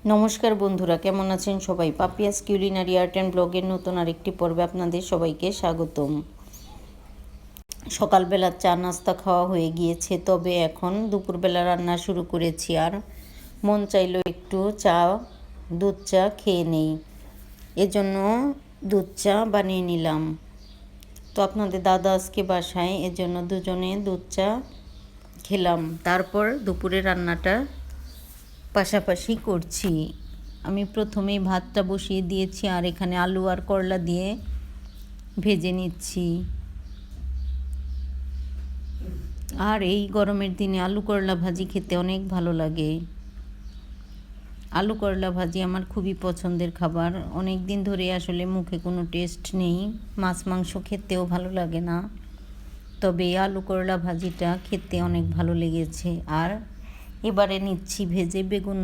নমস্কার বন্ধুরা, কেমন আছেন সবাই? পাপিয়াস কিউলিনারি আর্ট অ্যান্ড ব্লগের নতুন আরেকটি পর্বে আপনাদের সবাইকে স্বাগতম। সকালবেলা চা নাস্তা খাওয়া হয়ে গিয়েছে, তবে এখন দুপুরবেলা রান্না শুরু করেছি। আর মন চাইলো একটু দুধ চা খেয়ে নেই, এজন্য দুধ চা বানিয়ে নিলাম। তো আপনাদের দাদা আজকে বাসায়, এজন্য দুজনে দুধ চা খেলাম। তারপর দুপুরে রান্নাটা পাশাপাশি করছি। আমি প্রথমেই ভাতটা বসিয়ে দিয়েছি, আর এখানে আলু আর করলা দিয়ে ভেজে নিচ্ছি। আর এই গরমের দিনে আলু করলা ভাজি খেতে অনেক ভালো লাগে। আলু করলা ভাজি আমার খুবই পছন্দের খাবার। অনেক দিন ধরে আসলে মুখে কোনো টেস্ট নেই, মাছ মাংস খেতেও ভালো লাগে না, তবে এই আলু করলা ভাজিটা খেতে অনেক ভালো লেগেছে। আর এবারে নিচ্ছি ভেজে বেগুন।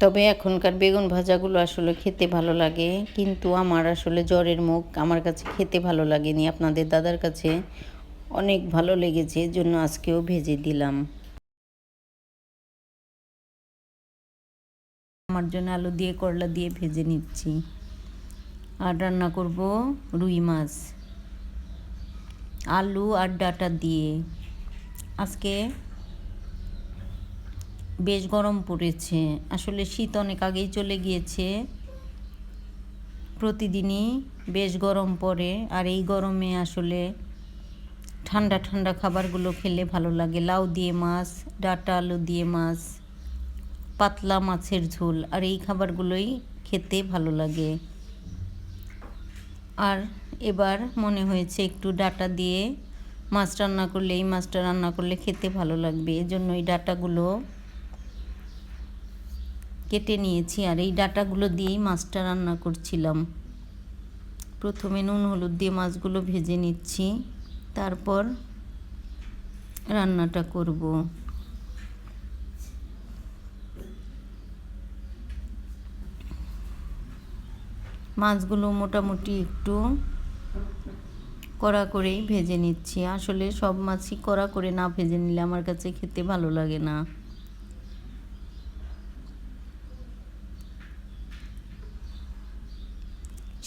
তবে এখনকার বেগুন ভাজাগুলো আসলে খেতে ভালো লাগে, কিন্তু আমার আসলে জ্বরের মুখ, আমার কাছে খেতে ভালো লাগেনি। আপনাদের দাদার কাছে অনেক ভালো লেগেছে, জন্য আজকেও ভেজে দিলাম। আমার জন্য আলু দিয়ে করলা দিয়ে ভেজে নিচ্ছি। আর রান্না করব রুই মাছ আলু আর ডাঁটা দিয়ে। আজকে বেশ গরম পড়েছে, আসলে শীত অনেক আগেই চলে গিয়েছে। প্রতিদিনই বেশ গরম পড়ে, আর এই গরমে আসলে ঠান্ডা ঠান্ডা খাবারগুলো খেলে ভালো লাগে। লাউ দিয়ে মাছ, ডাঁটা আলু দিয়ে মাছ, পাতলা মাছের ঝোল, আর এই খাবারগুলোই খেতে ভালো লাগে। আর এবার মনে হয়েছে একটু ডাঁটা দিয়ে মাছ রান্না করলে, এই মাছটা রান্না করলে খেতে ভালো লাগবে, এজন্য এই ডাঁটাগুলো কেটে নিয়েছি। আর এই ডাঁটাগুলো দিয়েই মাছটা রান্না করছিলাম। প্রথমে নুন হলুদ দিয়ে মাছগুলো ভেজে নিচ্ছি, তারপর রান্নাটা করব। মাছগুলো মোটামুটি একটু কড়া করেই ভেজে নিচ্ছি। আসলে সব মাছই কড়া করে না ভেজে নিলে আমার কাছে খেতে ভালো লাগে না।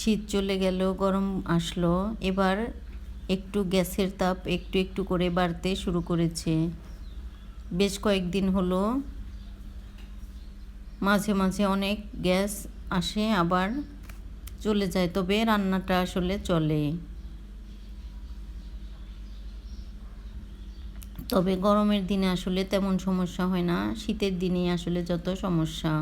শীত চলে গেল, গরম আসলো, এবার একটু গ্যাসের তাপ একটু একটু করে বাড়তে শুরু করেছে। বেশ কয়েকদিন হলো মাঝে মাঝে অনেক গ্যাস আসে, আবার চলে যায়, তবে রান্নাটা আসলে চলে। তবে গরমের দিনে আসলে তেমন সমস্যা হয় না, শীতের দিনেই আসলে যত সমস্যা।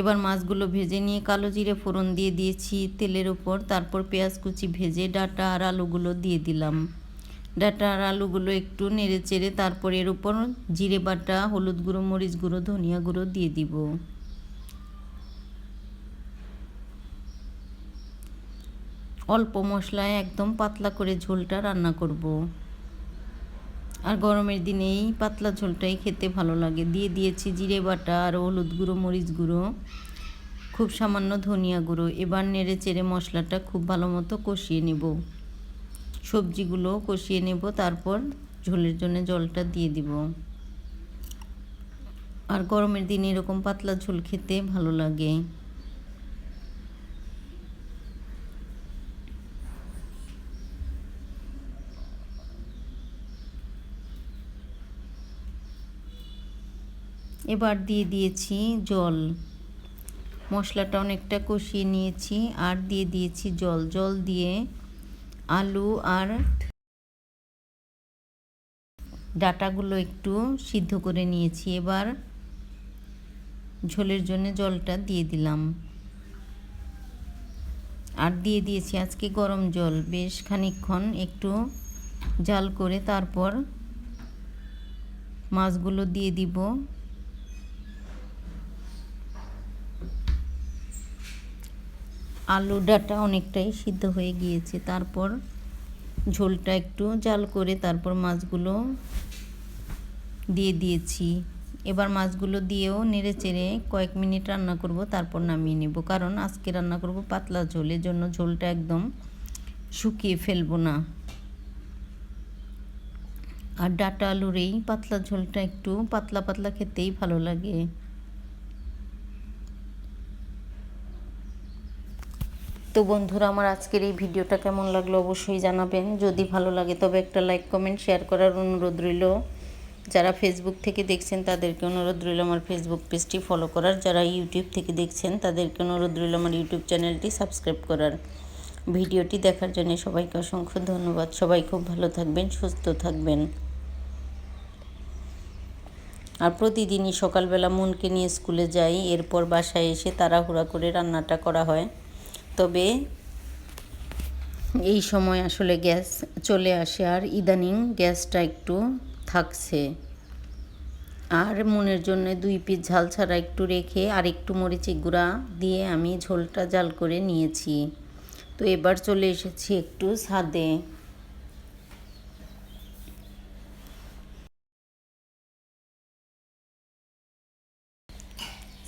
এবার মাছগুলো ভেজে নিয়ে কালো জিরে ফোড়ন দিয়ে দিয়েছি তেলের উপর, তারপর পেঁয়াজ কুচি ভেজে ডাঁটা আর আলুগুলো দিয়ে দিলাম। ডাঁটা আর আলুগুলো একটু নেড়ে চেড়ে তারপর এর উপর জিরে বাটা, হলুদ গুঁড়ো, মরিচ গুঁড়ো, ধনিয়া গুঁড়ো দিয়ে দিব। অল্প মশলায় একদম পাতলা করে ঝোলটা রান্না করব। আর গরমের দিনে এই পাতলা ঝোলটাই খেতে ভালো লাগে। দিয়ে দিয়েছি জিরে বাটা আর হলুদ গুঁড়ো, মরিচ গুঁড়ো, খুব সামান্য ধনিয়া গুঁড়ো। এবার নেড়ে চেড়ে মশলাটা খুব ভালো মতো কষিয়ে নেব, সবজিগুলো কষিয়ে নেব, তারপর ঝোলের জন্য জলটা দিয়ে দিব। আর গরমের দিনে এরকম পাতলা ঝোল খেতে ভালো লাগে। এবার দিয়ে দিয়েছি জল। মশলাটা অনেকটা কষিয়ে নিয়েছি, আর দিয়ে দিয়েছি জল। জল দিয়ে আলু আর ডাঁটাগুলো একটু সিদ্ধ করে নিয়েছি। এবার ঝোলের জন্য জলটা দিয়ে দিলাম, আর দিয়ে দিয়েছি আজকে গরম জল। বেশ খানিকক্ষণ একটু জাল করে তারপর মাছগুলো দিয়ে দিব। আলু ডাঁটা অনেকটাই সিদ্ধ হয়ে গিয়েছে, তারপর ঝোলটা একটু জাল করে তারপর মাছগুলো দিয়ে দিয়েছি। এবার মাছগুলো দিয়েও নেড়ে চেড়ে কয়েক মিনিট রান্না করব, তারপর নামিয়ে নেব। কারণ আজকে রান্না করব পাতলা ঝোলের জন্য, ঝোলটা একদম শুকিয়ে ফেলবো না। আর ডাঁটা আলুর এই পাতলা ঝোলটা একটু পাতলা পাতলা খেতেই ভালো লাগে। তো বন্ধুরা, আমার আজকের এই ভিডিওটা কেমন লাগলো অবশ্যই জানাবেন। যদি ভালো লাগে তবে একটা লাইক কমেন্ট শেয়ার করার অনুরোধ রইল। যারা ফেসবুক থেকে দেখছেন তাদেরকে অনুরোধ রইল আমার ফেসবুক পেজটি ফলো করার। যারা ইউটিউব থেকে দেখছেন তাদেরকে অনুরোধ রইল আমার ইউটিউব চ্যানেলটি সাবস্ক্রাইব করার। ভিডিওটি দেখার জন্য সবাইকে অসংখ্য ধন্যবাদ। সবাই খুব ভালো থাকবেন, সুস্থ থাকবেন। আর প্রতিদিনই সকালবেলা মনকে নিয়ে স্কুলে যাই, এরপর বাসায় এসে তাড়াহুড়া করে রান্নাটা করা হয়। তবে এই সময় আসলে গ্যাস চলে আসে, আর ইদানিং গ্যাসটা একটু থাকছে। আর মনের জন্য 2 পিস ঝাল ছাড়া একটু রেখে আর একটু মরিচের গুঁড়া দিয়ে আমি ঝোলটা জাল করে নিয়েছি। তো এবার চলে এসেছি একটু ছাদে।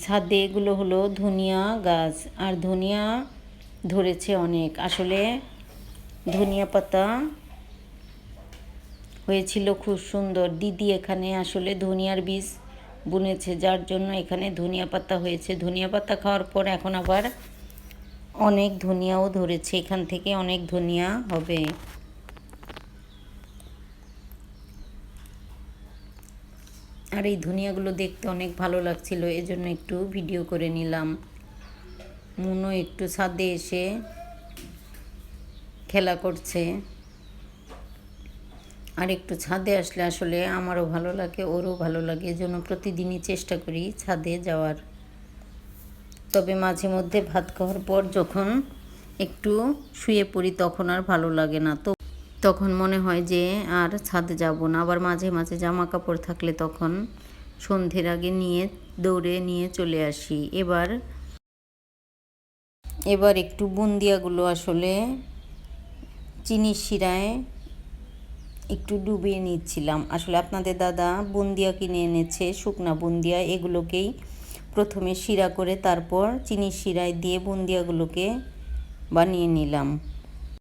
ছাদে এগুলো হলো ধনিয়া গাছ, আর ধনিয়া ধরেছে অনেক। আসলে ধনিয়া পাতা হয়েছিল খুব সুন্দর। দিদি এখানে আসলে ধনিয়ার বীজ বুনেছে, যার জন্য এখানে ধনিয়া পাতা হয়েছে। ধনিয়া পাতা খাওয়ার পর এখন আবার অনেক ধনিয়াও ধরেছে, এখান থেকে অনেক ধনিয়া হবে। আর এই ধনিয়াগুলো দেখতে অনেক ভালো লাগছিল, এজন্য একটু ভিডিও করে নিলাম। মুনো একটু ছাদে এসে খেলা করছে। আর একটু ছাদে আসলে আসলে আমারও ভালো লাগে, ওরও ভালো লাগে, এজন্য প্রতিদিনই চেষ্টা করি ছাদে যাওয়ার। তবে মাঝে মধ্যে ভাত খাওয়ার পর যখন একটু শুয়ে পড়ি তখন আর ভালো লাগে না, তো তখন মনে হয় যে আর ছাদে যাব না। আবার মাঝে মাঝে জামা কাপড় থাকলে তখন সন্ধ্যের আগে দৌড়ে নিয়ে চলে আসি। এবার একটু বুন্দিয়াগুলো আসলে চিনির শিরায় একটু ডুবিয়ে নিচ্ছিলাম। আসলে আপনাদের দাদা বুন্দিয়া কিনে এনেছে, শুকনা বুন্দিয়া। এগুলোকেই প্রথমে শিরা করে তারপর চিনির শিরায় দিয়ে বুন্দিয়াগুলোকে বানিয়ে নিলাম।